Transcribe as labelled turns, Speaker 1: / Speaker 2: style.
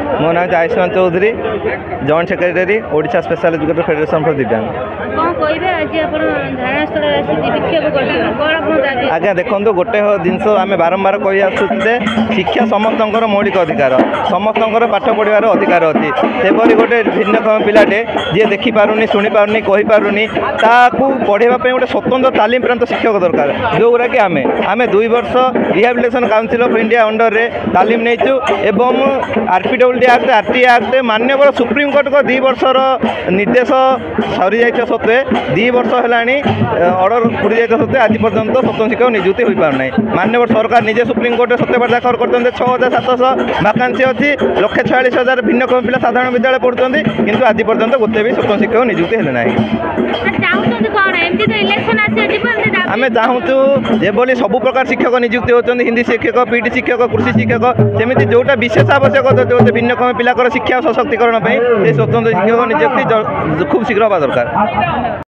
Speaker 1: मो नाम Ayushman Chaudhary, joint secretary Odisha special educator federation for Divyang. आज्ञा देखो गोटे जिनस आम बारंबार कही आसुचे शिक्षा समस्त मौलिक अधिकार, समस्त पाठ पढ़ार अधिकार अच्छी। सेपरी गोटे भिन्नक्षम पिलाटे जी देखिपारूनी शुणिपारूनी कहीपारूनी ताकू पढ़ाई गोटे स्वतंत्र तालीम प्रांत शिक्षक दरकार, जोगुरा कि आम 2 वर्ष rehabilitation council of India under रे तालीम नहींचु एवं आरपीडब्ल्यूडी एक्ट आरटी एक्ट मान्यवर सुप्रीम कोर्ट को 2 वर्षर निर्देश सरी जाइए सत्वे 2 वर्ष है अर्डर पूरी जाइए सत्वे आज पर्यंत स्वतंत्र शिक्षक नियुक्ति हो पार ना। मान्यवर सरकार निजे सुप्रीम कोर्ट सत्यपाठ दाखल करते 6700 वैकेंसी अच्छी 146,000 भिन्नक्षम पिला साधारण विद्यालय पढ़ुंट किंतु आज पर्यंत गोटे भी स्वतंत्र शिक्षक नियुक्ति है ना। आम चाहूँ जेभली सबू प्रकार शिक्षक नियुक्ति होती हिंदी शिक्षक पीटी शिक्षक कृषि शिक्षक सेमती जोटा विशेष आवश्यक जो भिन्नक्षम पिलाकर शिक्षा सशक्तिकरण स्वतंत्र शिक्षक नियुक्ति खूब शीघ्र हवा दरकार।